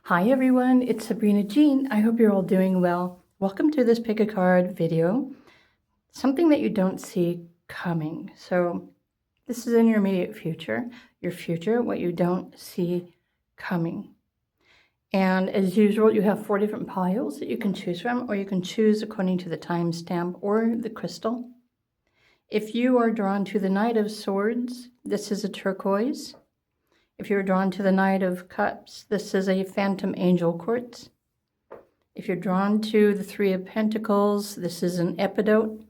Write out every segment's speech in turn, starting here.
Hi everyone, it's Sabrina Jean. I hope you're all doing well. Welcome to this pick a card video. Something that you don't see coming. So this is in your immediate future, what you don't see coming. And as usual, you have 4 different piles that you can choose from, or you can choose according to the timestamp or the crystal. If you are drawn to the Knight of Swords, this is a turquoise. If you're drawn to the Knight of Cups, this is a Phantom Angel Quartz. If you're drawn to the Three of Pentacles, this is an Epidote.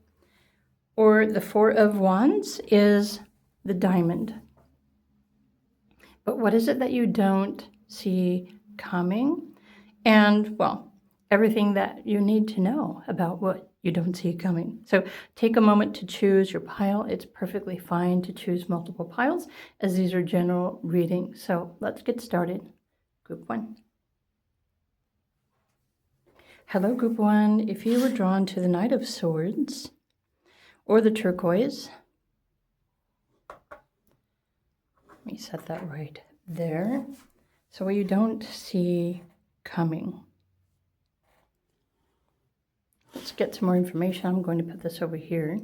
Or the Four of Wands is the diamond. But what is it that you don't see coming? And, well, everything that you need to know about what you don't see coming. So take a moment to choose your pile. It's perfectly fine to choose multiple piles, as these are general readings. So let's get started. Group 1. Hello, Group 1. If you were drawn to the Knight of Swords or the turquoise, let me set that right there. So what you don't see coming. Let's get some more information. I'm going to put this over here.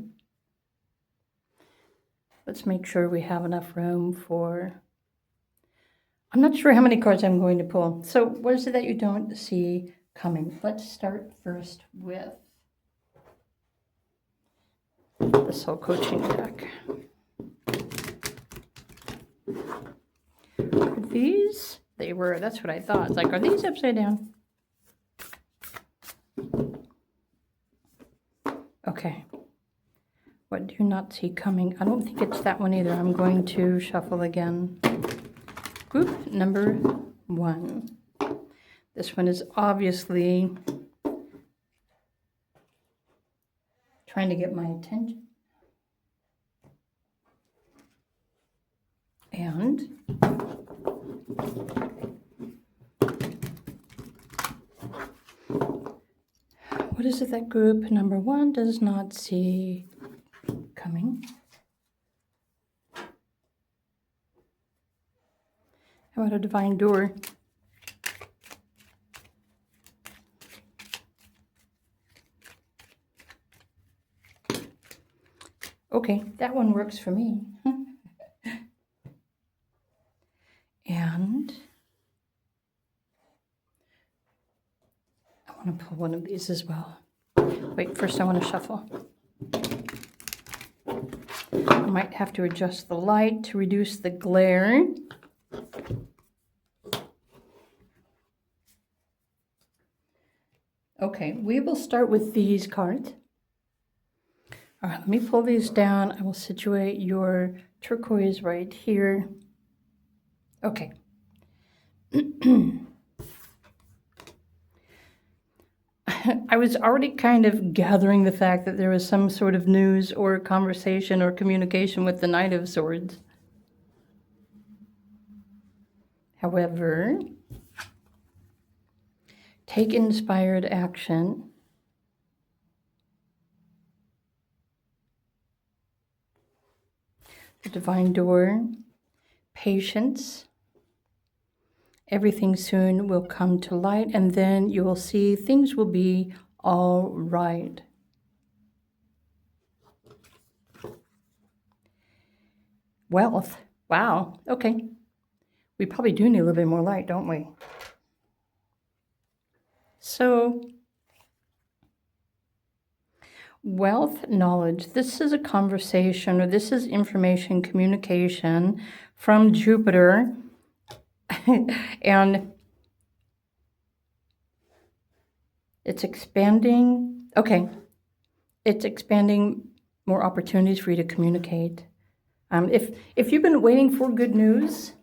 Let's make sure we have enough room for... I'm not sure how many cards I'm going to pull. So what is it that you don't see coming? Let's start first with the Soul Coaching deck. Are these? They were. That's what I thought. It's like, are these upside down? Okay. What do you not see coming? I don't think it's that one either. I'm going to shuffle again. Group number 1. This one is obviously trying to get my attention. And what is it that group number 1 does not see coming? How about a divine door? Okay, that one works for me. And I want to pull one of these as well. Wait, first I want to shuffle. I might have to adjust the light to reduce the glare. Okay, we will start with these cards. All right, let me pull these down. I will situate your turquoise right here. Okay. I was already kind of gathering the fact that there was some sort of news or conversation or communication with the Knight of Swords. However, take inspired action. The divine door, patience. Everything soon will come to light, and then you will see things will be all right. Wealth. Wow. Okay. We probably do need a little bit more light, don't we? So, wealth, knowledge. This is a conversation, or this is information, communication from Jupiter. And it's expanding. Okay. It's expanding more opportunities for you to communicate. If you've been waiting for good news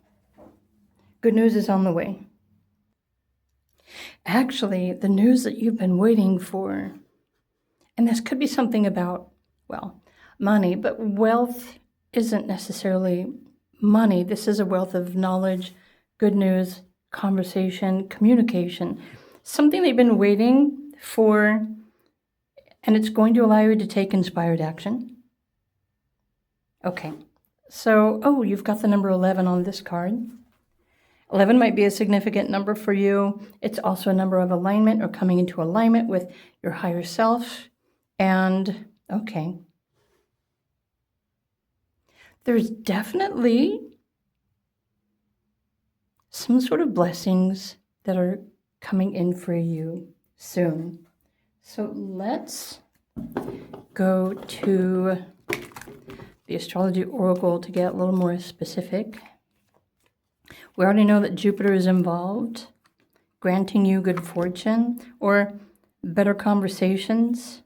is on the way. Actually, the news that you've been waiting for, and this could be something about, well, money, but wealth isn't necessarily money. This is a wealth of knowledge, good news, conversation, communication. Something they've been waiting for, and it's going to allow you to take inspired action. Okay, so, oh, you've got the number 11 on this card. 11 might be a significant number for you. It's also a number of alignment or coming into alignment with your higher self. And, okay, there's definitely some sort of blessings that are coming in for you soon. So let's go to the astrology oracle to get a little more specific. We already know that Jupiter is involved, granting you good fortune or better conversations.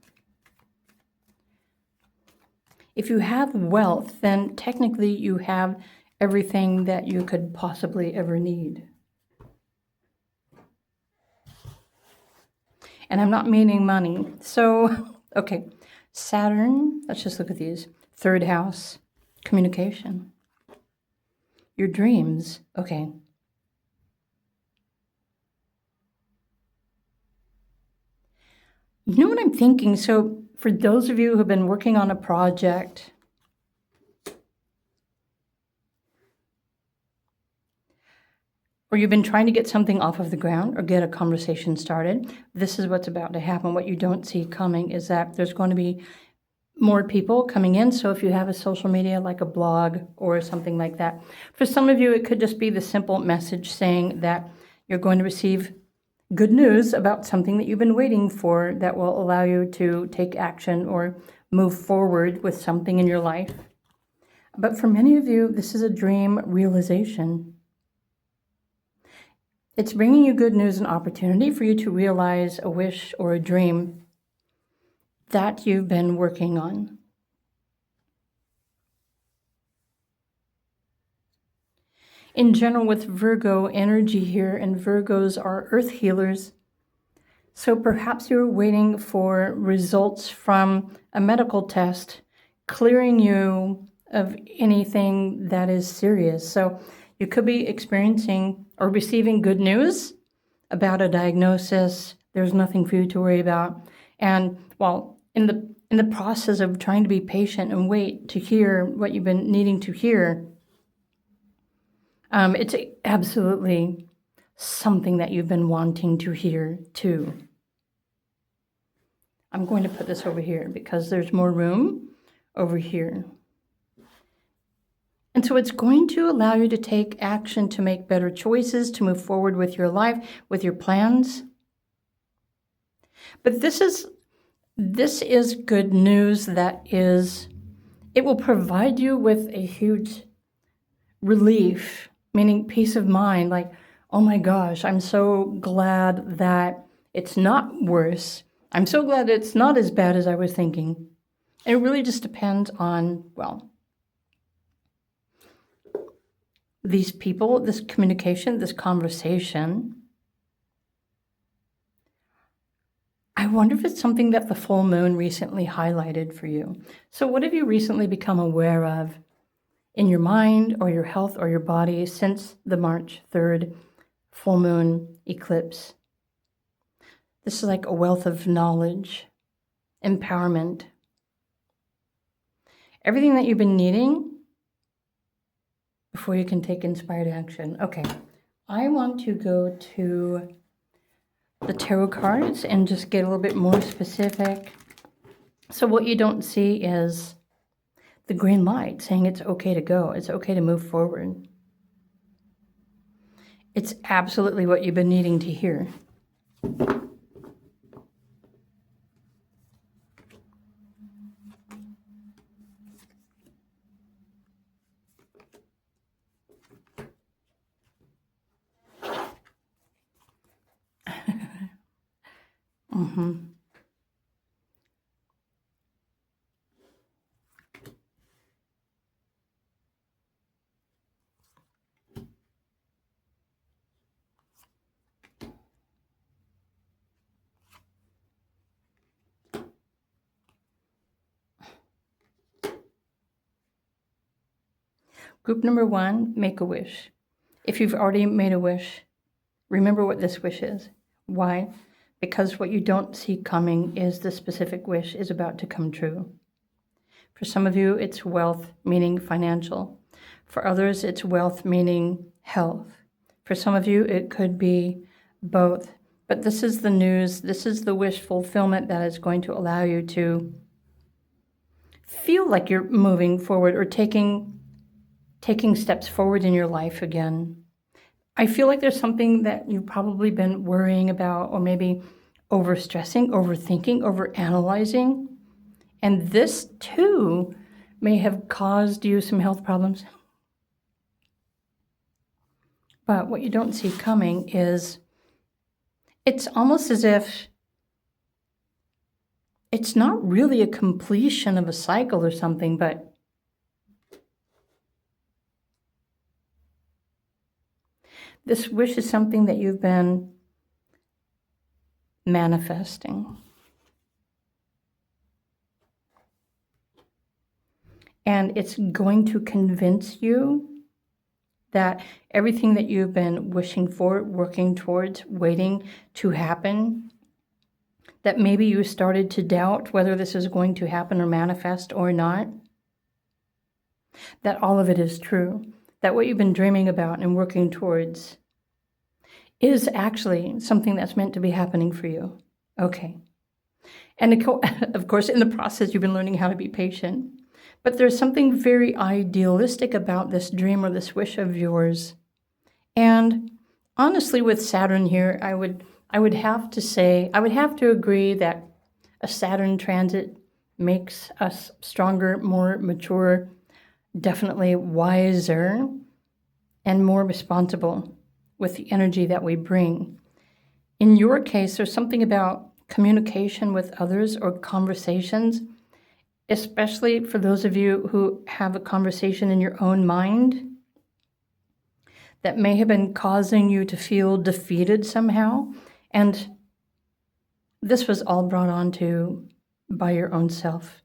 If you have wealth, then technically you have everything that you could possibly ever need. And I'm not meaning money. So, okay, Saturn, let's just look at these. Third house, communication. Your dreams, okay. You know what I'm thinking? So for those of you who have been working on a project, or you've been trying to get something off of the ground or get a conversation started, this is what's about to happen. What you don't see coming is that there's going to be more people coming in. So if you have a social media like a blog or something like that, for some of you, it could just be the simple message saying that you're going to receive good news about something that you've been waiting for that will allow you to take action or move forward with something in your life. But for many of you, this is a dream realization. It's bringing you good news and opportunity for you to realize a wish or a dream that you've been working on. In general, with Virgo energy here, and Virgos are earth healers, so perhaps you're waiting for results from a medical test, clearing you of anything that is serious. So you could be experiencing or receiving good news about a diagnosis. There's nothing for you to worry about. And well, in the process of trying to be patient and wait to hear what you've been needing to hear, it's absolutely something that you've been wanting to hear too. I'm going to put this over here because there's more room over here. And so it's going to allow you to take action, to make better choices, to move forward with your life, with your plans. But this is good news it will provide you with a huge relief, meaning peace of mind, like, oh my gosh, I'm so glad that it's not worse. I'm so glad it's not as bad as I was thinking. And it really just depends on, well, these people, this communication, this conversation. I wonder if it's something that the full moon recently highlighted for you. So what have you recently become aware of in your mind or your health or your body since the March 3rd full moon eclipse? This is like a wealth of knowledge, empowerment. Everything that you've been needing before you can take inspired action. Okay, I want to go to the tarot cards and just get a little bit more specific. So what you don't see is the green light saying it's okay to go. It's okay to move forward. It's absolutely what you've been needing to hear. Mm-hmm. Group number 1, make a wish. If you've already made a wish, remember what this wish is. Why? Because what you don't see coming is the specific wish is about to come true. For some of you, it's wealth, meaning financial. For others, it's wealth, meaning health. For some of you, it could be both. But this is the news. This is the wish fulfillment that is going to allow you to feel like you're moving forward or taking steps forward in your life again. I feel like there's something that you've probably been worrying about, or maybe overstressing, overthinking, overanalyzing. And this too may have caused you some health problems. But what you don't see coming is it's almost as if it's not really a completion of a cycle or something, but this wish is something that you've been manifesting. And it's going to convince you that everything that you've been wishing for, working towards, waiting to happen, that maybe you started to doubt whether this is going to happen or manifest or not, that all of it is true, that what you've been dreaming about and working towards is actually something that's meant to be happening for you. Okay. And of course, in the process, you've been learning how to be patient. But there's something very idealistic about this dream or this wish of yours. And honestly, with Saturn here, I would have to agree that a Saturn transit makes us stronger, more mature, definitely wiser, and more responsible with the energy that we bring. In your case, there's something about communication with others or conversations, especially for those of you who have a conversation in your own mind that may have been causing you to feel defeated somehow. And this was all brought on to by your own self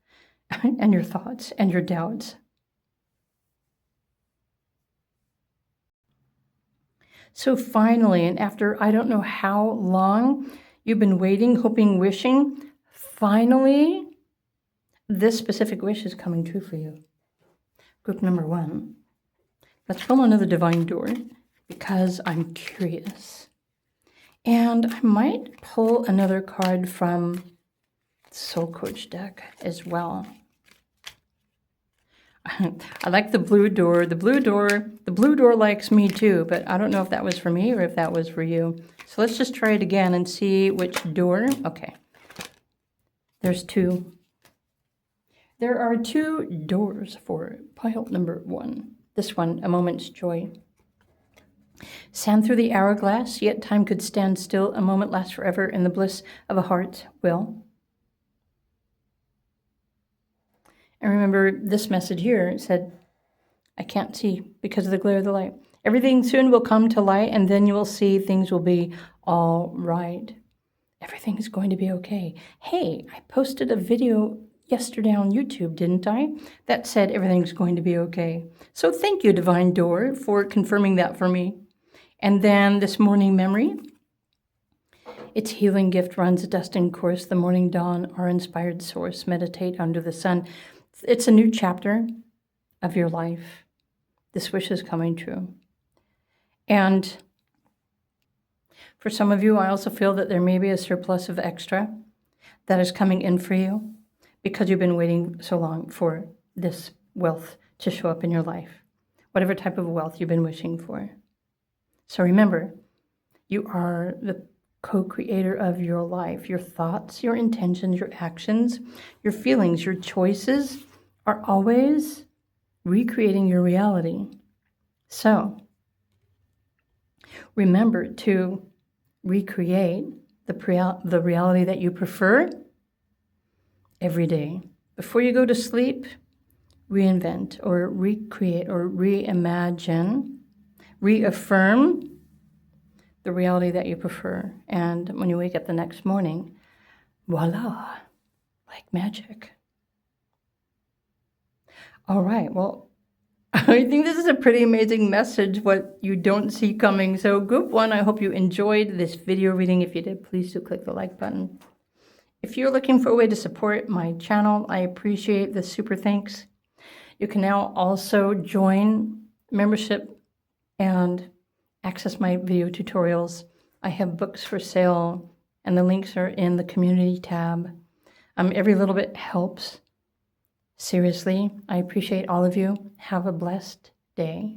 and your thoughts and your doubts. So finally, and after I don't know how long you've been waiting, hoping, wishing, finally, this specific wish is coming true for you. Group number 1. Let's pull another divine door because I'm curious. And I might pull another card from the Soul Coach deck as well. I like the blue door. The blue door likes me too, but I don't know if that was for me or if that was for you. So let's just try it again and see which door. Okay. There's 2. There are 2 doors for pile number 1. This one, a moment's joy. Sand through the hourglass, yet time could stand still. A moment lasts forever in the bliss of a heart's will. And remember this message here, it said, I can't see because of the glare of the light. Everything soon will come to light, and then you will see things will be all right. Everything is going to be okay. Hey, I posted a video yesterday on YouTube, didn't I? That said everything's going to be okay. So thank you, Divine Door, for confirming that for me. And then this morning memory. Its healing gift runs a destined course. The morning dawn, our inspired source. Meditate under the sun. It's a new chapter of your life. This wish is coming true. And for some of you, I also feel that there may be a surplus of extra that is coming in for you because you've been waiting so long for this wealth to show up in your life, whatever type of wealth you've been wishing for. So remember, you are the co-creator of your life. Your thoughts, your intentions, your actions, your feelings, your choices are always recreating your reality. So remember to recreate the reality that you prefer every day. Before you go to sleep, reinvent or recreate or reimagine, reaffirm the reality that you prefer. And when you wake up the next morning, voila, like magic. All right, well, I think this is a pretty amazing message, what you don't see coming. So group 1, I hope you enjoyed this video reading. If you did, please do click the like button. If you're looking for a way to support my channel, I appreciate the super thanks. You can now also join membership and access my video tutorials. I have books for sale, and the links are in the community tab. Every little bit helps. Seriously, I appreciate all of you. Have a blessed day,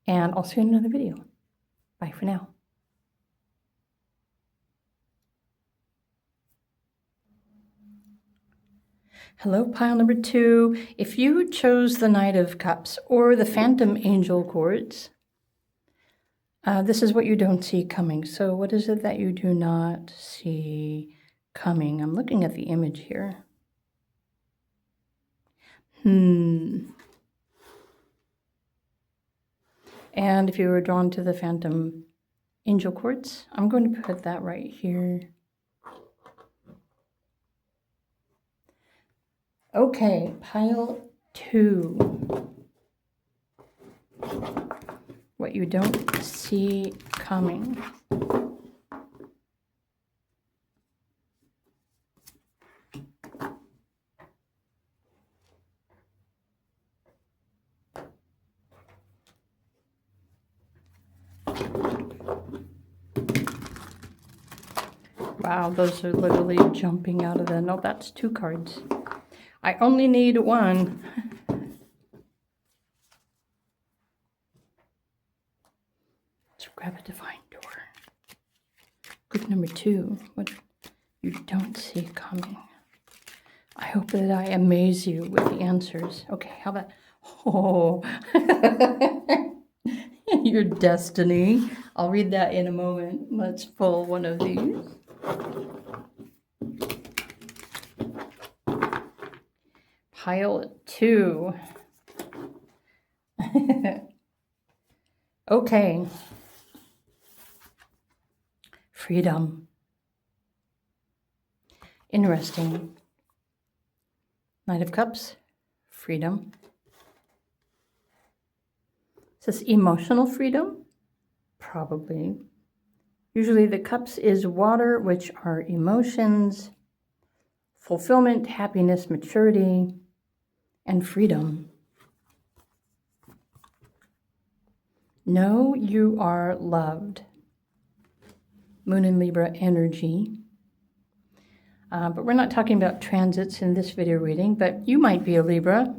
and I'll see you in another video. Bye for now. Hello, pile number 2. If you chose the Knight of Cups or the Phantom Angel Quartz, this is what you don't see coming. So what is it that you do not see coming? I'm looking at the image here. And if you were drawn to the Phantom Angel Quartz, I'm going to put that right here. Okay, pile 2. What you don't see coming. Wow, those are literally jumping out of the... No, that's 2 cards. I only need 1. Let's grab a divine door. Group number 2, what you don't see coming. I hope that I amaze you with the answers. Okay, how about... Oh, your destiny. I'll read that in a moment. Let's pull one of these. Pile 2. Okay. Freedom. Interesting. Knight of Cups. Freedom. Is this emotional freedom? Probably. Usually the cups is water, which are emotions, fulfillment, happiness, maturity, and freedom. Know you are loved. Moon and Libra energy. But we're not talking about transits in this video reading, but you might be a Libra,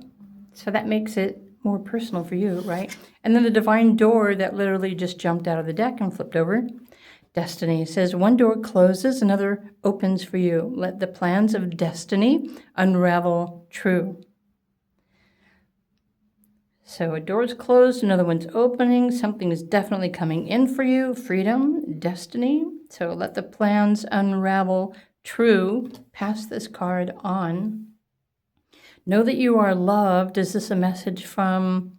so that makes it more personal for you, right? And then the divine door that literally just jumped out of the deck and flipped over. Destiny says, one door closes, another opens for you. Let the plans of destiny unravel true. So a door is closed, another one's opening. Something is definitely coming in for you. Freedom, destiny. So let the plans unravel true. Pass this card on. Know that you are loved. Is this a message from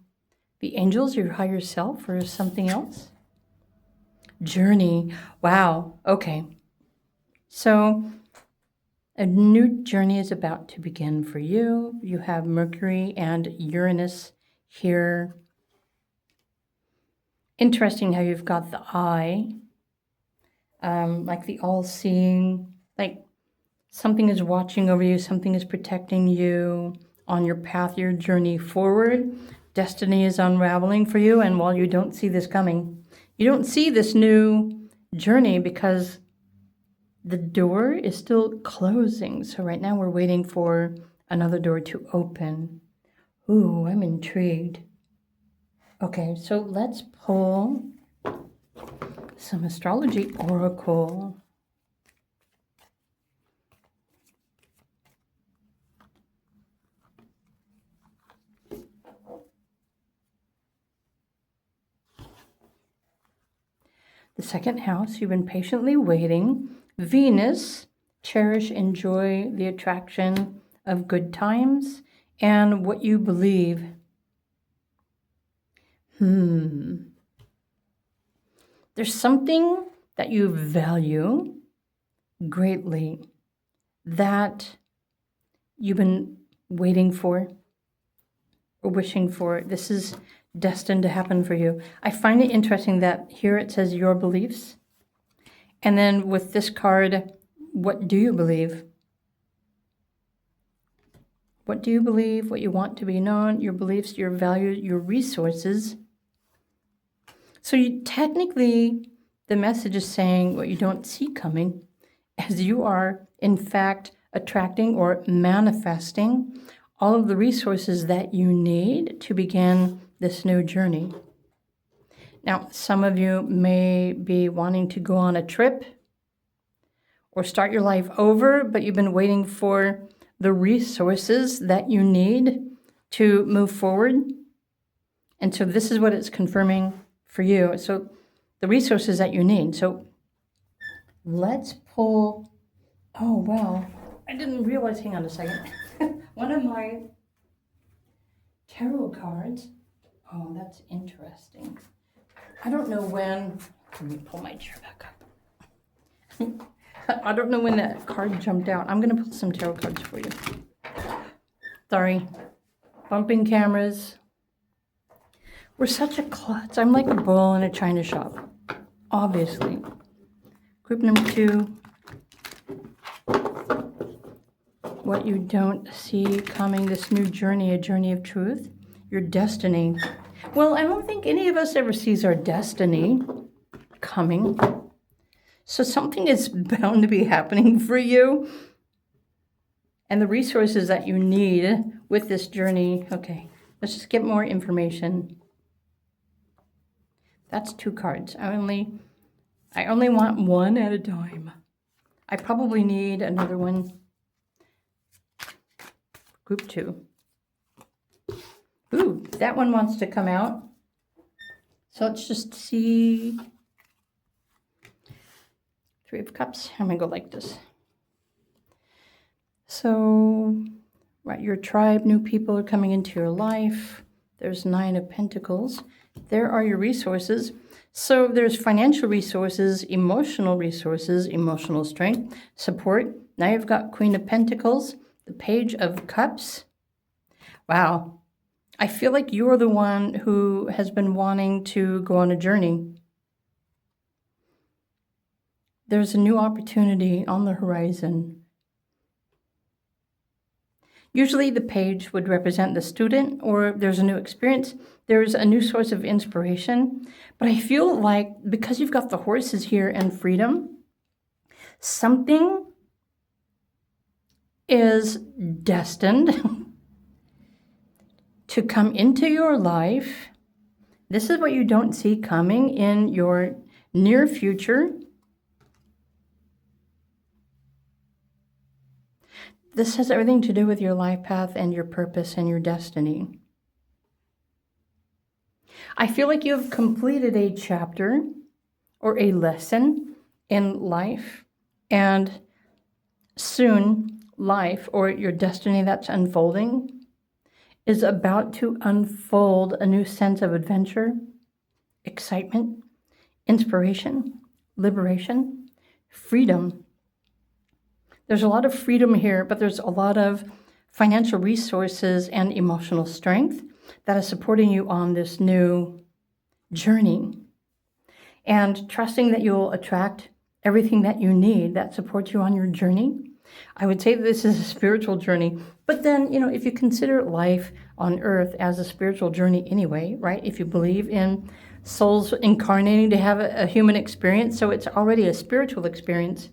the angels, your higher self, or something else? Journey. Wow. Okay. So a new journey is about to begin for you. You have Mercury and Uranus here. Interesting how you've got the eye, like the all-seeing, like something is watching over you, something is protecting you on your path, your journey forward. Destiny is unraveling for you, and while you don't see this coming, you don't see this new journey because the door is still closing. So right now we're waiting for another door to open. Ooh, I'm intrigued. Okay, so let's pull some astrology oracle. The second house, you've been patiently waiting. Venus, cherish, enjoy the attraction of good times and what you believe. There's something that you value greatly that you've been waiting for or wishing for. This is destined to happen for you. I find it interesting that here it says your beliefs. And then with this card, what do you believe? What do you believe? What you want to be known, your beliefs, your values, your resources. Technically, the message is saying what you don't see coming, as you are, in fact, attracting or manifesting all of the resources that you need to begin this new journey. Now, some of you may be wanting to go on a trip or start your life over, but you've been waiting for the resources that you need to move forward. And so this is what it's confirming for you. So the resources that you need. So let's pull, oh, well, I didn't realize, hang on a second. One of my tarot cards, oh, that's interesting. I don't know when, let me pull my chair back up. I don't know when that card jumped out. I'm going to pull some tarot cards for you. Sorry. Bumping cameras. We're such a klutz. I'm like a bull in a china shop, obviously. Group number 2. What you don't see coming, this new journey, a journey of truth, your destiny. Well, I don't think any of us ever sees our destiny coming. So something is bound to be happening for you. And the resources that you need with this journey. Okay, let's just get more information. That's 2 cards. I only want one at a time. I probably need another one. Group 2. Ooh, that one wants to come out. So let's just see. 3 of Cups. I'm going to go like this. So, right, your tribe, new people are coming into your life. There's 9 of Pentacles. There are your resources. So there's financial resources, emotional strength, support. Now you've got Queen of Pentacles, the Page of Cups. Wow. I feel like you're the one who has been wanting to go on a journey. There's a new opportunity on the horizon. Usually the page would represent the student, or there's a new experience, there's a new source of inspiration. But I feel like because you've got the horses here and freedom, something is destined to come into your life. This is what you don't see coming in your near future. This has everything to do with your life path and your purpose and your destiny. I feel like you've completed a chapter or a lesson in life, and soon life or your destiny that's unfolding is about to unfold a new sense of adventure, excitement, inspiration, liberation, freedom. There's a lot of freedom here, but there's a lot of financial resources and emotional strength that is supporting you on this new journey. And trusting that you'll attract everything that you need that supports you on your journey. I would say this is a spiritual journey. But then, if you consider life on earth as a spiritual journey anyway, right? If you believe in souls incarnating to have a human experience, so it's already a spiritual experience.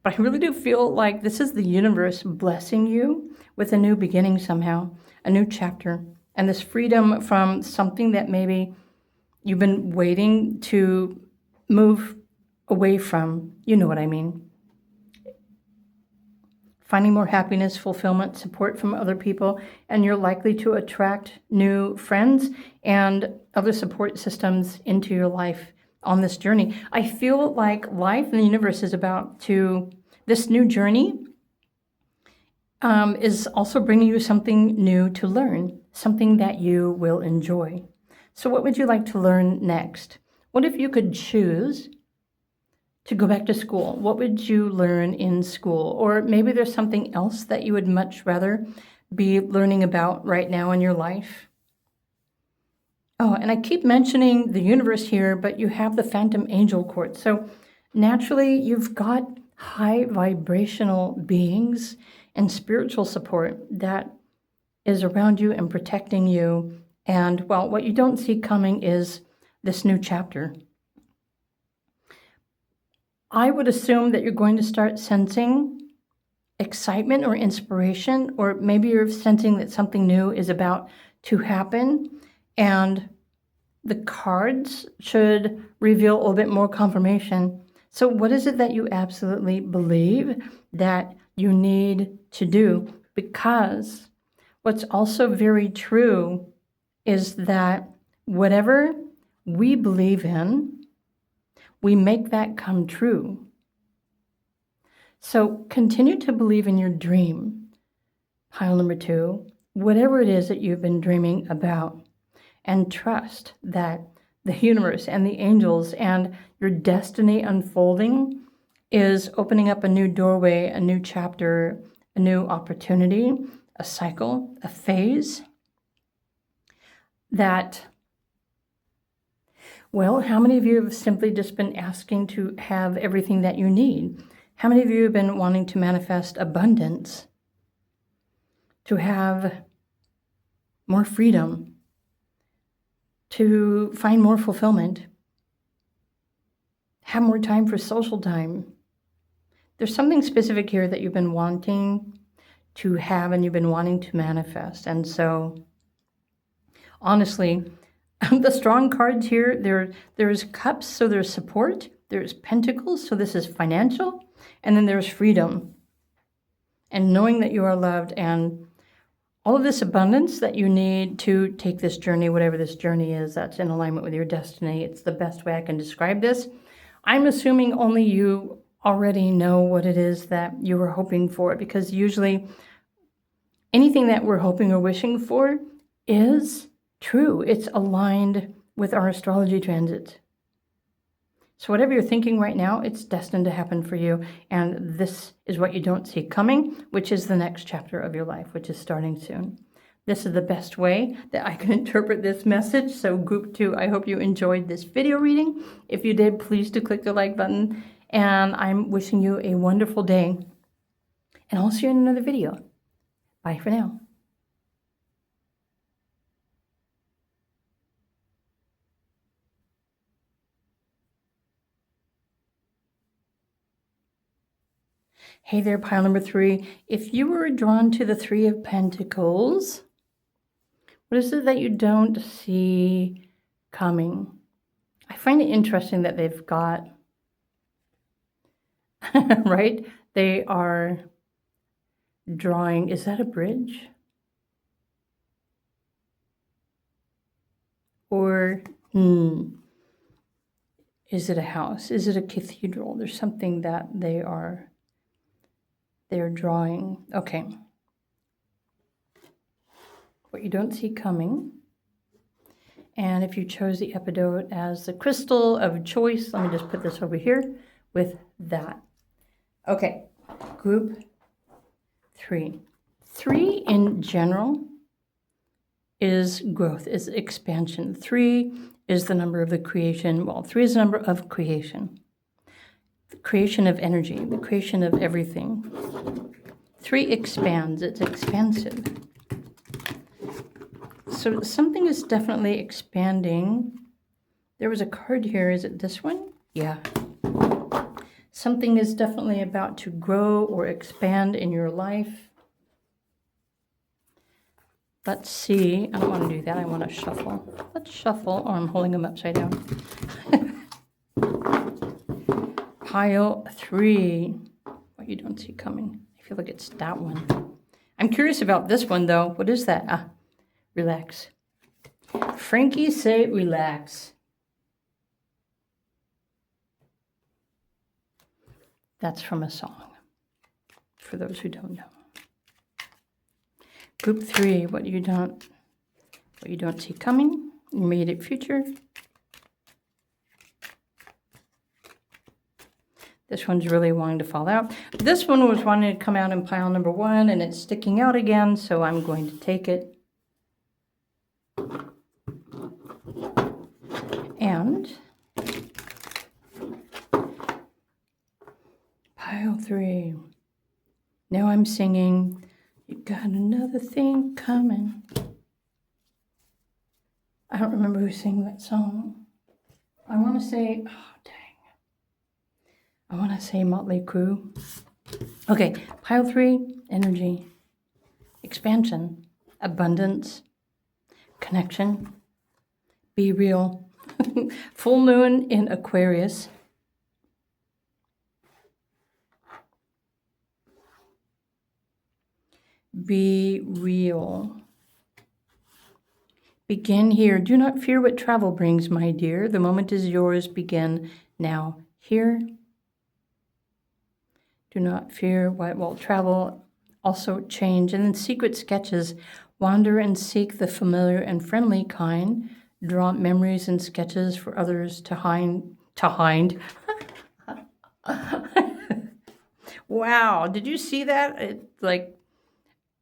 But I really do feel like this is the universe blessing you with a new beginning somehow, a new chapter, and this freedom from something that maybe you've been waiting to move away from. You know what I mean. Finding more happiness, fulfillment, support from other people, and you're likely to attract new friends and other support systems into your life on this journey. I feel like life in the universe is about to, this new journey is also bringing you something new to learn, something that you will enjoy. So what would you like to learn next? What if you could choose to go back to school? What would you learn in school? Or maybe there's something else that you would much rather be learning about right now in your life. Oh, and I keep mentioning the universe here, but you have the Phantom Angel Quartz. So naturally, you've got high vibrational beings and spiritual support that is around you and protecting you. And, well, what you don't see coming is this new chapter. I would assume that you're going to start sensing excitement or inspiration, or maybe you're sensing that something new is about to happen, and the cards should reveal a little bit more confirmation. So what is it that you absolutely believe that you need to do? Because what's also very true is that whatever we believe in, we make that come true. So continue to believe in your dream, pile number 2, whatever it is that you've been dreaming about, and trust that the universe and the angels and your destiny unfolding is opening up a new doorway, a new chapter, a new opportunity, a cycle, a phase that, well, how many of you have simply just been asking to have everything that you need? How many of you have been wanting to manifest abundance, to have more freedom, to find more fulfillment, have more time for social time? There's something specific here that you've been wanting to have and you've been wanting to manifest. And so, honestly, the strong cards here, there's cups, so there's support. There's pentacles, so this is financial. And then there's freedom and knowing that you are loved and all of this abundance that you need to take this journey, whatever this journey is, that's in alignment with your destiny. It's the best way I can describe this. I'm assuming only you already know what it is that you were hoping for, because usually anything that we're hoping or wishing for is true. It's aligned with our astrology transits. So whatever you're thinking right now, it's destined to happen for you. And this is what you don't see coming, which is the next chapter of your life, which is starting soon. This is the best way that I can interpret this message. So group 2, I hope you enjoyed this video reading. If you did, please do click the like button. And I'm wishing you a wonderful day. And I'll see you in another video. Bye for now. Hey there, pile number 3. If you were drawn to the 3 of Pentacles, what is it that you don't see coming? I find it interesting that they've got, right? They are drawing, is that a bridge? Or, is it a house? Is it a cathedral? There's something that they're drawing. Okay. What you don't see coming. And if you chose the Epidote as the crystal of choice, let me just put this over here with that. Okay, group 3. 3 in general is growth, is expansion. 3 is the number of the creation. Well, 3 is the number of creation. The creation of energy, the creation of everything. 3 expands, it's expansive. So something is definitely expanding. There was a card here, is it this one? Yeah. Something is definitely about to grow or expand in your life. Let's see, I don't want to do that, I want to shuffle. Let's shuffle, or I'm holding them upside down. Pile 3, what you don't see coming. I feel like it's that one. I'm curious about this one though. What is that? Relax. Frankie, say relax. That's from a song, for those who don't know. Group 3, what you don't see coming, immediate future. This one's really wanting to fall out. This one was wanting to come out in pile number 1, and it's sticking out again, so I'm going to take it. And pile 3. Now I'm singing, you got another thing coming. I don't remember who sang that song. I want to say, oh, dang. I want to say Motley Crue. Okay, pile 3, energy, expansion, abundance, connection, be real, full moon in Aquarius, be real. Begin here. Do not fear what travel brings, my dear. The moment is yours. Begin now. Here. Do not fear what will travel. Also change. And then secret sketches. Wander and seek the familiar and friendly kind. Draw memories and sketches for others to hind. Wow. Did you see that?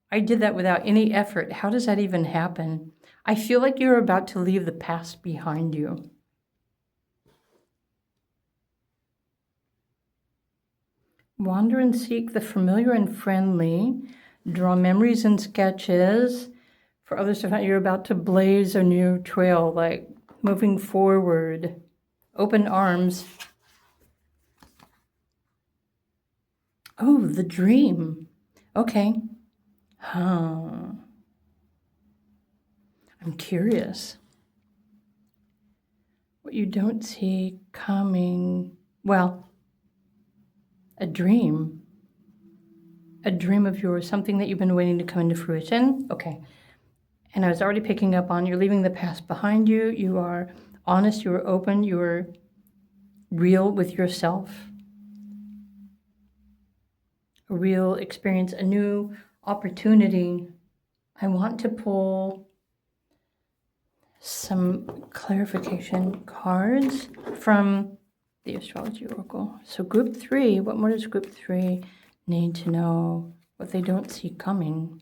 I did that without any effort. How does that even happen? I feel like you're about to leave the past behind you. Wander and seek the familiar and friendly. Draw memories and sketches for others to find. You're about to blaze a new trail, like moving forward. Open arms. Oh, the dream. Okay. Huh. I'm curious. What you don't see coming. Well, a dream. A dream of yours, something that you've been waiting to come into fruition. Okay. And I was already picking up on you're leaving the past behind you. You are honest, you are open, you are real with yourself. A real experience, a new opportunity. I want to pull some clarification cards from the Astrology Oracle. So group 3, what more does group 3 need to know? What they don't see coming.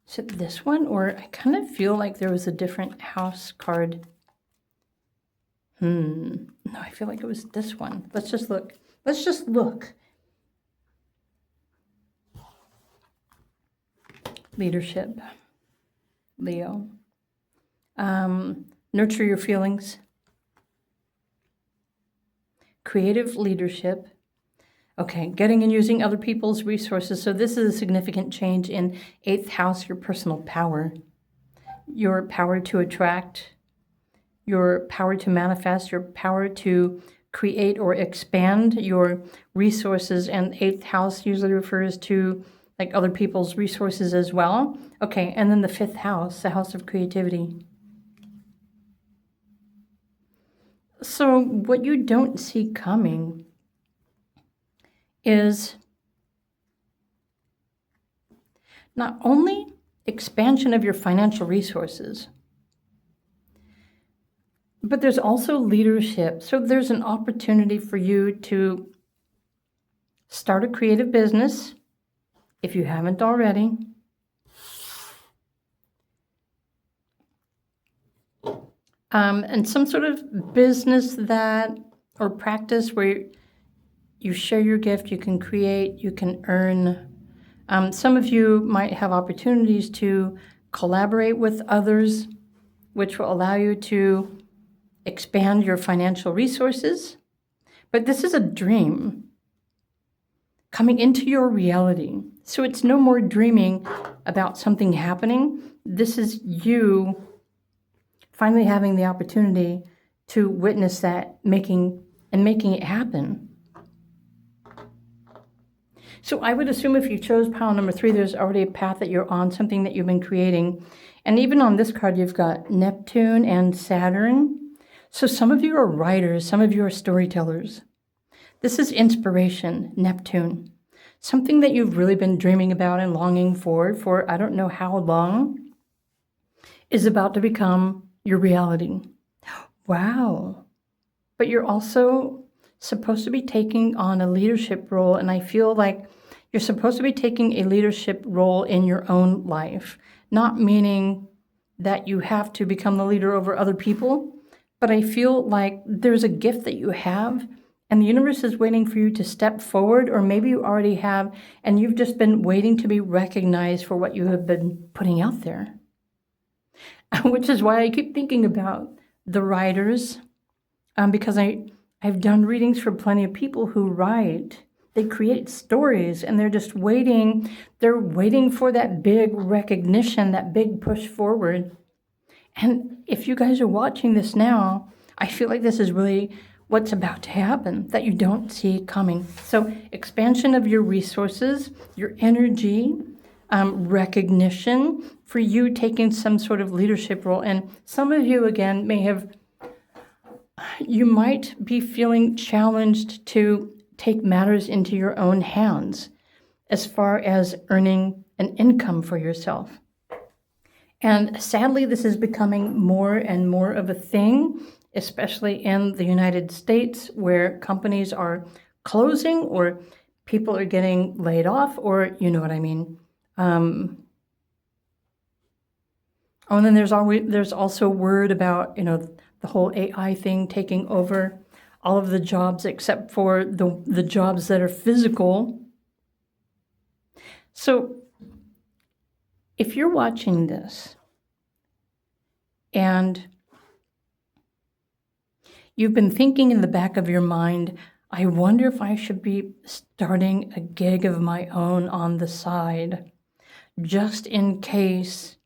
Is it this one? Or I kind of feel like there was a different house card. No, I feel like it was this one. Let's just look. Let's just look. Leadership. Leo. Nurture your feelings. Creative leadership. Okay, getting and using other people's resources. So this is a significant change in 8th house, your personal power. Your power to attract, your power to manifest, your power to create or expand your resources. And 8th house usually refers to like other people's resources as well. Okay, and then the 5th house, the house of creativity. So what you don't see coming is not only expansion of your financial resources, but there's also leadership. So there's an opportunity for you to start a creative business if you haven't already. And some sort of business that, or practice where you share your gift, you can create, you can earn. Some of you might have opportunities to collaborate with others, which will allow you to expand your financial resources. But this is a dream coming into your reality. So it's no more dreaming about something happening. This is you finally having the opportunity to witness that, making it happen. So I would assume if you chose pile number 3, there's already a path that you're on, something that you've been creating. And even on this card, you've got Neptune and Saturn. So some of you are writers, some of you are storytellers. This is inspiration, Neptune. Something that you've really been dreaming about and longing for I don't know how long, is about to become your reality. Wow. But you're also supposed to be taking on a leadership role, and I feel like you're supposed to be taking a leadership role in your own life, not meaning that you have to become the leader over other people, but I feel like there's a gift that you have, and the universe is waiting for you to step forward, or maybe you already have, and you've just been waiting to be recognized for what you have been putting out there. Which is why I keep thinking about the writers, because I've done readings for plenty of people who write. They create stories and they're just waiting. They're waiting for that big recognition, that big push forward. And if you guys are watching this now, I feel like this is really what's about to happen that you don't see coming. So expansion of your resources, your energy, recognition for you taking some sort of leadership role. And some of you, again, you might be feeling challenged to take matters into your own hands as far as earning an income for yourself. And sadly, this is becoming more and more of a thing, especially in the United States, where companies are closing or people are getting laid off, or you know what I mean. And then there's also word about, the whole AI thing taking over all of the jobs except for the jobs that are physical. So if you're watching this and you've been thinking in the back of your mind, I wonder if I should be starting a gig of my own on the side, just in case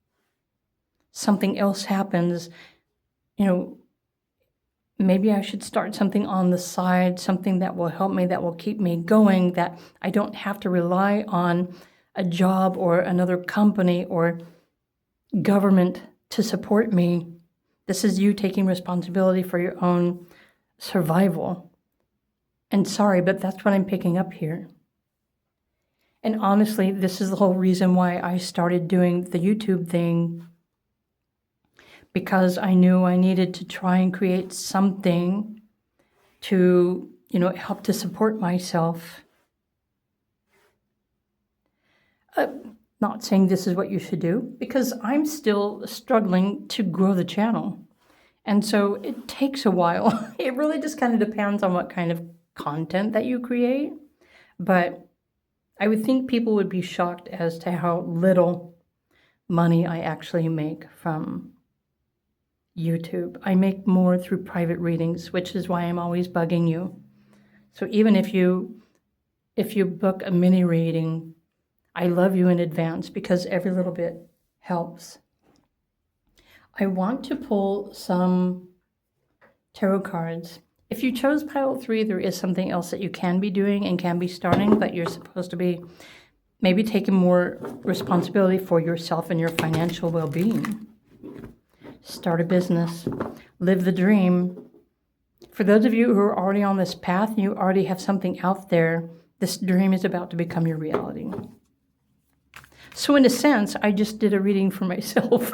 something else happens, maybe I should start something on the side, something that will help me, that will keep me going, that I don't have to rely on a job or another company or government to support me. This is you taking responsibility for your own survival. And sorry, but that's what I'm picking up here. And honestly, this is the whole reason why I started doing the YouTube thing, because I knew I needed to try and create something to, help to support myself. Not saying this is what you should do, because I'm still struggling to grow the channel. And so it takes a while. It really just kind of depends on what kind of content that you create. But I would think people would be shocked as to how little money I actually make from YouTube. I make more through private readings, which is why I'm always bugging you. So even if you book a mini reading, I love you in advance because every little bit helps. I want to pull some tarot cards. If you chose pile 3, there is something else that you can be doing and can be starting, but you're supposed to be maybe taking more responsibility for yourself and your financial well-being. Start a business, live the dream. For those of you who are already on this path and you already have something out there, this dream is about to become your reality. So in a sense, I just did a reading for myself.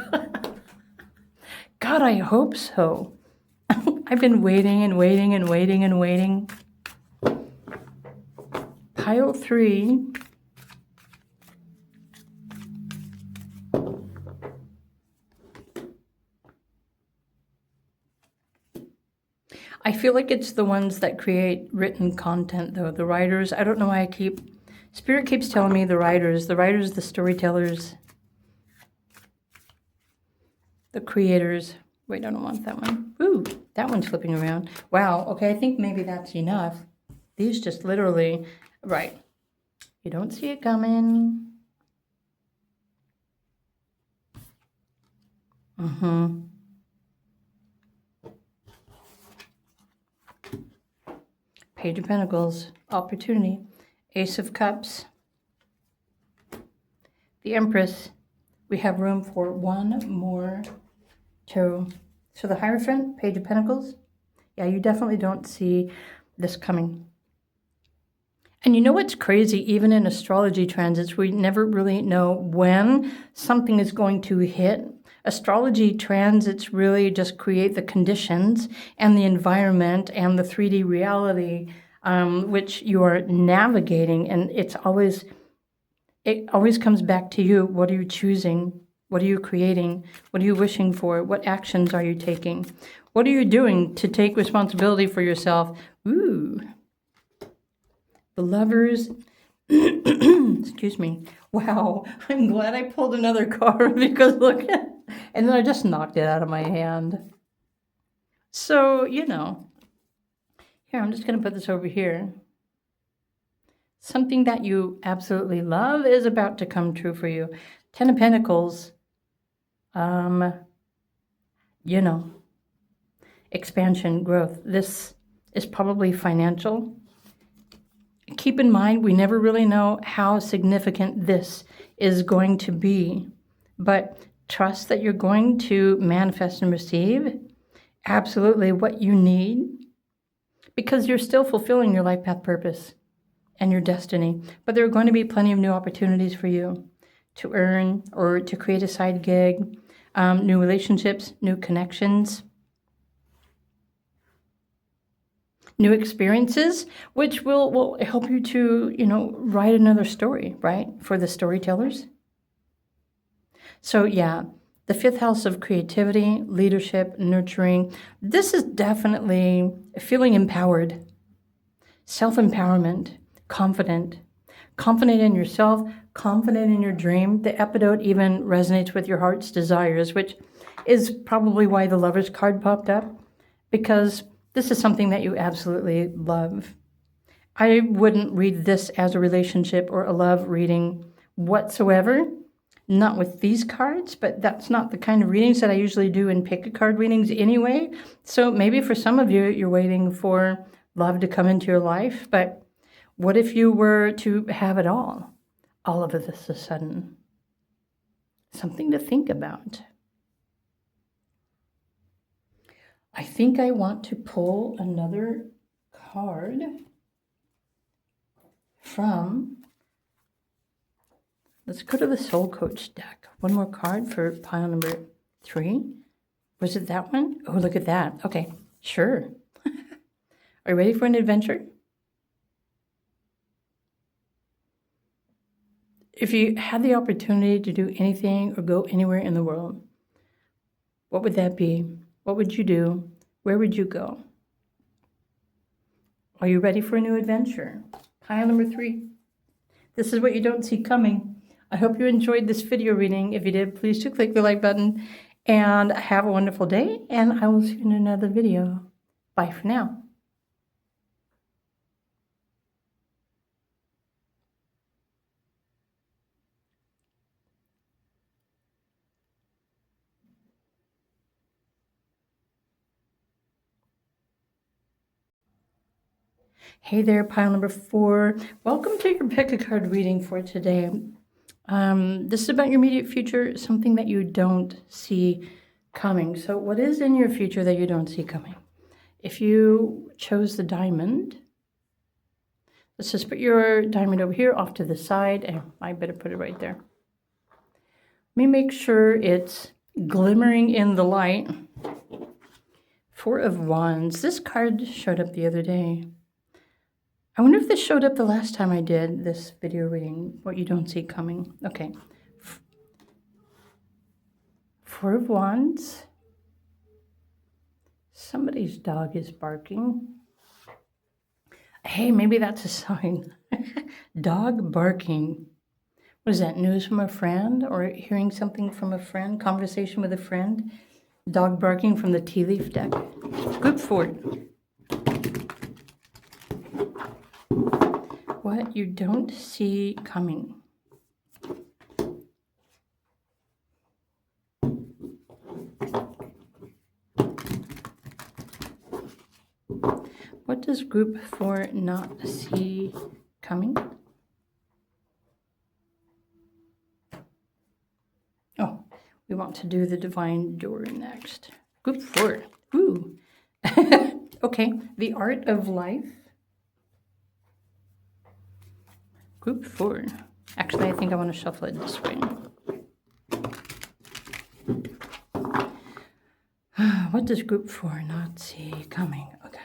God, I hope so. I've been waiting and waiting and waiting and waiting. Pile 3. I feel like it's the ones that create written content, though. The writers, I don't know why Spirit keeps telling me the writers, the storytellers, the creators. Wait, I don't want that one. Ooh, that one's flipping around. Wow, okay, I think maybe that's enough. These just literally, right. You don't see it coming. Page of Pentacles, opportunity, Ace of Cups, the Empress. We have room for one more tarot. So the Hierophant, Page of Pentacles. Yeah, you definitely don't see this coming. And you know what's crazy? Even in astrology transits, we never really know when something is going to hit. Astrology transits really just create the conditions and the environment and the 3D reality which you are navigating. And it always comes back to you. What are you choosing? What are you creating? What are you wishing for? What actions are you taking? What are you doing to take responsibility for yourself? Ooh. The Lovers. Excuse me. Wow. I'm glad I pulled another card because look at, and then I just knocked it out of my hand. So, Here, I'm just going to put this over here. Something that you absolutely love is about to come true for you. Ten of Pentacles, you know, expansion, growth. This is probably financial. Keep in mind, we never really know how significant this is going to be, but trust that you're going to manifest and receive absolutely what you need, because you're still fulfilling your life path purpose and your destiny. But there are going to be plenty of new opportunities for you to earn or to create a side gig, new relationships, new connections, new experiences, which will help you to, write another story, right, for the storytellers. So yeah, the fifth house of creativity, leadership, nurturing. This is definitely feeling empowered, self-empowerment, confident in yourself, confident in your dream. The Epidote even resonates with your heart's desires, which is probably why the Lover's card popped up, because this is something that you absolutely love. I wouldn't read this as a relationship or a love reading whatsoever. Not with these cards, but that's not the kind of readings that I usually do in pick-a-card readings anyway. So maybe for some of you, you're waiting for love to come into your life. But what if you were to have it all of this a sudden? Something to think about. I think I want to pull another card from... Let's go to the Soul Coach deck. One more card for pile number 3. Was it that one? Oh, look at that. Okay, sure. Are you ready for an adventure? If you had the opportunity to do anything or go anywhere in the world, what would that be? What would you do? Where would you go? Are you ready for a new adventure? Pile number 3. This is what you don't see coming. I hope you enjoyed this video reading. If you did, please do click the like button and have a wonderful day, and I will see you in another video. Bye for now. Hey there, pile number 4. Welcome to your pick-a-card reading for today. This is about your immediate future, something that you don't see coming. So what is in your future that you don't see coming? If you chose the diamond, let's just put your diamond over here off to the side, and I better put it right there. Let me make sure it's glimmering in the light. 4 of Wands. This card showed up the other day. I wonder if this showed up the last time I did this video reading, what you don't see coming. Okay. 4 of Wands. Somebody's dog is barking. Hey, maybe that's a sign. Dog barking. What is that, news from a friend or hearing something from a friend, conversation with a friend? Dog barking from the tea leaf deck. Group 4. What you don't see coming. What does group 4 not see coming? Oh, we want to do the divine door next. Group 4. Ooh. Okay, the art of life. Group 4. Actually, I think I want to shuffle it this way. What does group 4 not see coming? Okay.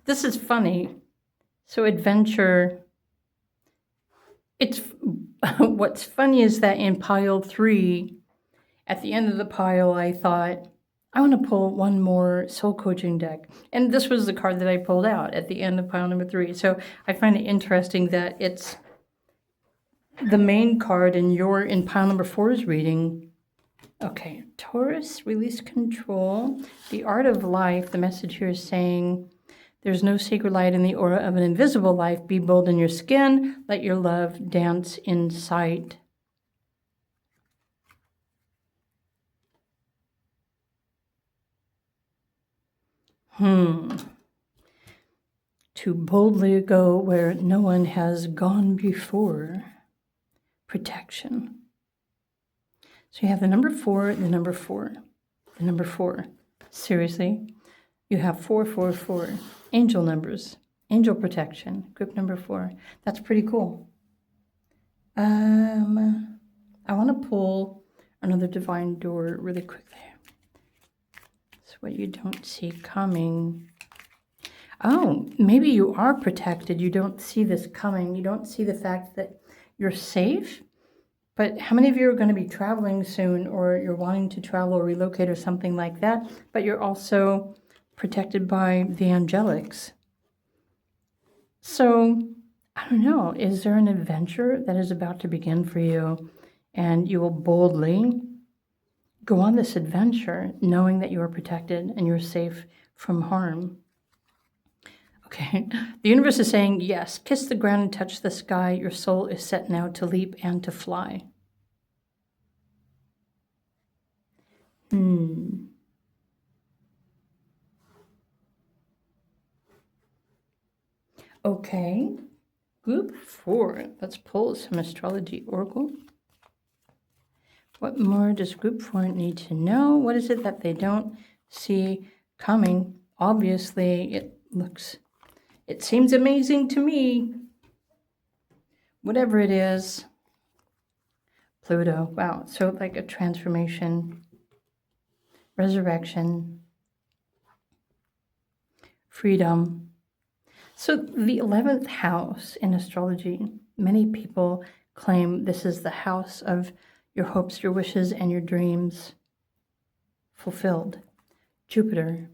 This is funny. So adventure, it's what's funny is that in pile 3, at the end of the pile, I thought, I want to pull one more soul coaching deck. And this was the card that I pulled out at the end of pile number 3. So I find it interesting that it's the main card in pile number 4's reading Okay, Taurus, release control. The art of life, the message here is saying, there's no sacred light in the aura of an invisible life. Be bold in your skin. Let your love dance in sight. To boldly go where no one has gone before. Protection. So you have the number 4, the number 4, the number 4. Seriously, you have 444. Angel numbers, angel protection, group number 4. That's pretty cool. I want to pull another divine door really quickly. It's what you don't see coming. Oh, maybe you are protected. You don't see this coming. You don't see the fact that you're safe. But how many of you are going to be traveling soon, or you're wanting to travel or relocate or something like that, but you're also protected by the angelics? So, I don't know, is there an adventure that is about to begin for you, and you will boldly go on this adventure knowing that you are protected and you're safe from harm? Okay, the universe is saying, yes, kiss the ground and touch the sky. Your soul is set now to leap and to fly. Okay, group 4. Let's pull some astrology oracle. What more does group 4 need to know? What is it that they don't see coming? Obviously, it seems amazing to me. Whatever it is. Pluto, wow, so like a transformation, resurrection, freedom. So the 11th house in astrology, many people claim this is the house of your hopes, your wishes, and your dreams fulfilled. Jupiter,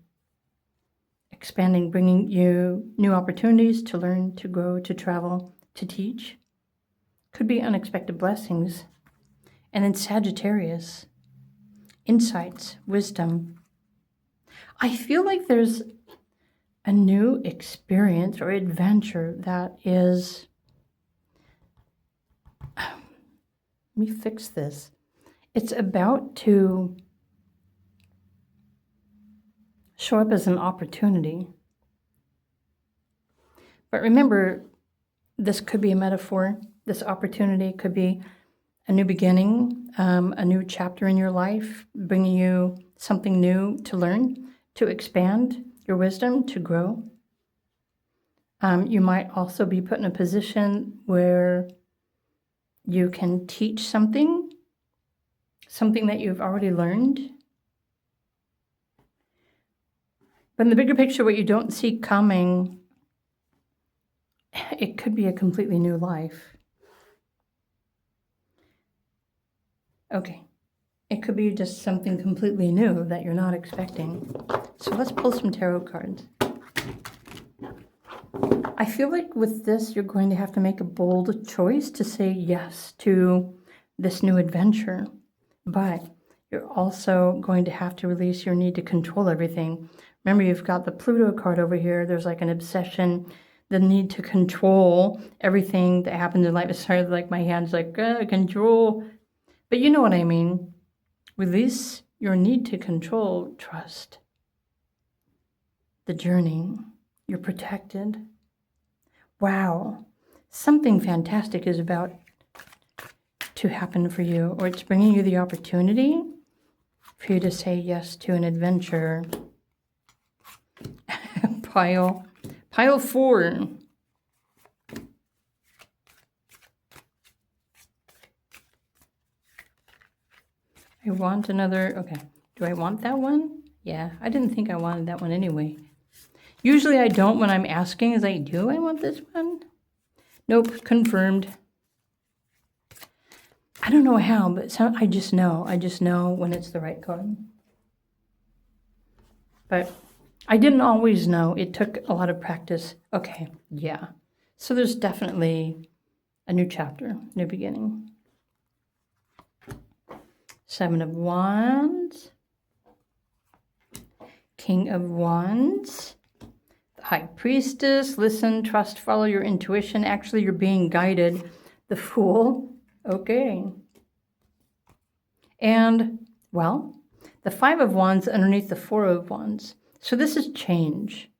expanding, bringing you new opportunities to learn, to grow, to travel, to teach. Could be unexpected blessings. And then Sagittarius, insights, wisdom. I feel like there's a new experience or adventure that is, let me fix this. It's about to show up as an opportunity. But remember, this could be a metaphor. This opportunity could be a new beginning, a new chapter in your life, bringing you something new to learn, to expand your wisdom, to grow. You might also be put in a position where you can teach something that you've already learned. But in the bigger picture, what you don't see coming, it could be a completely new life. Okay, it could be just something completely new that you're not expecting. So let's pull some tarot cards. I feel like with this, you're going to have to make a bold choice to say yes to this new adventure. But you're also going to have to release your need to control everything. Remember, you've got the Pluto card over here. There's like an obsession, the need to control everything that happens in life. It started like my hands like, control. But you know what I mean. Release your need to control, trust the journey. You're protected. Wow, something fantastic is about to happen for you, or it's bringing you the opportunity for you to say yes to an adventure. Pile 4. I want another, okay. Do I want that one? Yeah, I didn't think I wanted that one anyway. Usually I don't when I'm asking, is like, do I want this one? Nope, confirmed. I don't know how, but I just know. I just know when it's the right card. But I didn't always know. It took a lot of practice. Okay, yeah. So there's definitely a new chapter, new beginning. Seven of Wands, King of Wands, the High Priestess. Listen, trust, follow your intuition. Actually, you're being guided. The Fool. Okay. And, well, the Five of Wands underneath the Four of Wands. So this is change.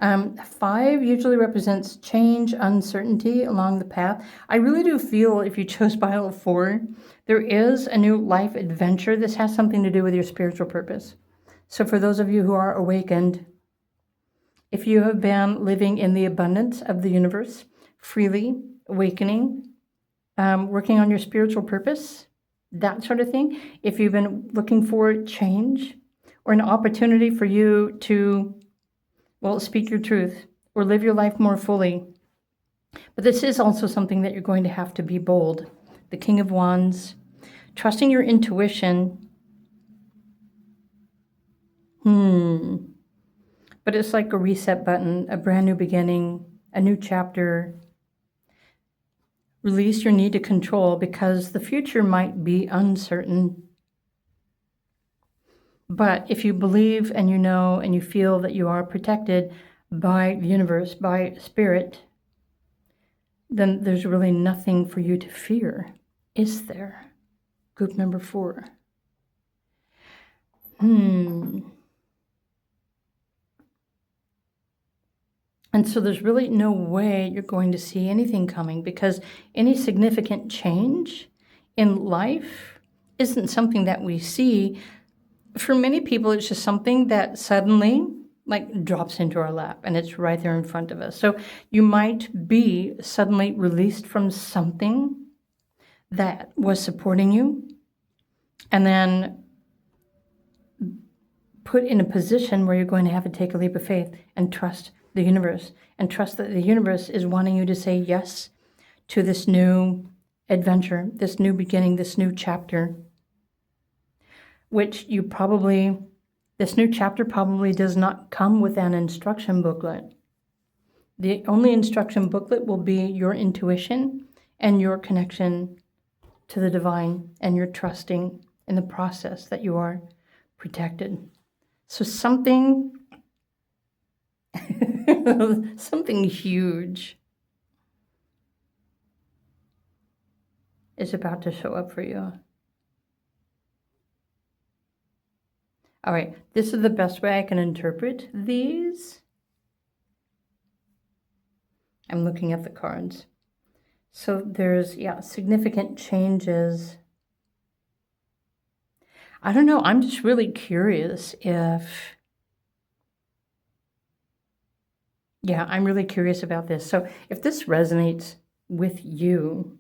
5 usually represents change, uncertainty along the path. I really do feel if you chose pile of 4, there is a new life adventure. This has something to do with your spiritual purpose. So for those of you who are awakened, if you have been living in the abundance of the universe, freely, awakening, working on your spiritual purpose, that sort of thing, if you've been looking for change or an opportunity for you to, well, speak your truth or live your life more fully. But this is also something that you're going to have to be bold. The King of Wands, trusting your intuition. But it's like a reset button, a brand new beginning, a new chapter. Release your need to control because the future might be uncertain. But if you believe and you know and you feel that you are protected by the universe, by spirit, then there's really nothing for you to fear, is there? Group number 4. And so there's really no way you're going to see anything coming because any significant change in life isn't something that we see. For many people, it's just something that suddenly like drops into our lap and it's right there in front of us. So you might be suddenly released from something that was supporting you and then put in a position where you're going to have to take a leap of faith and trust the universe and trust that the universe is wanting you to say yes to this new adventure, this new beginning, this new chapter, which this new chapter probably does not come with an instruction booklet. The only instruction booklet will be your intuition and your connection to the divine and your trusting in the process that you are protected. So something huge is about to show up for you. All right, this is the best way I can interpret these. I'm looking at the cards. So there's, significant changes. I don't know, I'm just really curious if... I'm really curious about this. So if this resonates with you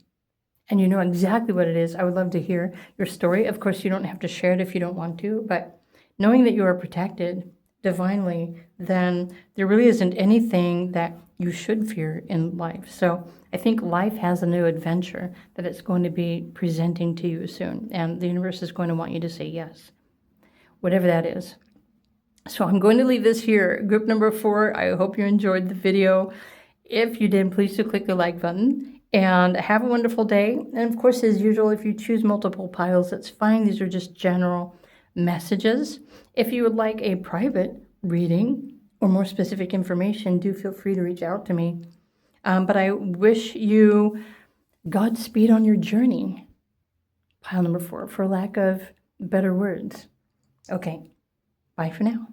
and you know exactly what it is, I would love to hear your story. Of course, you don't have to share it if you don't want to, but knowing that you are protected divinely, then there really isn't anything that you should fear in life. So I think life has a new adventure that it's going to be presenting to you soon. And the universe is going to want you to say yes, whatever that is. So I'm going to leave this here. Group number 4, I hope you enjoyed the video. If you did, please do click the like button and have a wonderful day. And of course, as usual, if you choose multiple piles, that's fine. These are just general messages. If you would like a private reading or more specific information, do feel free to reach out to me. But I wish you Godspeed on your journey. Pile number 4, for lack of better words. Okay, bye for now.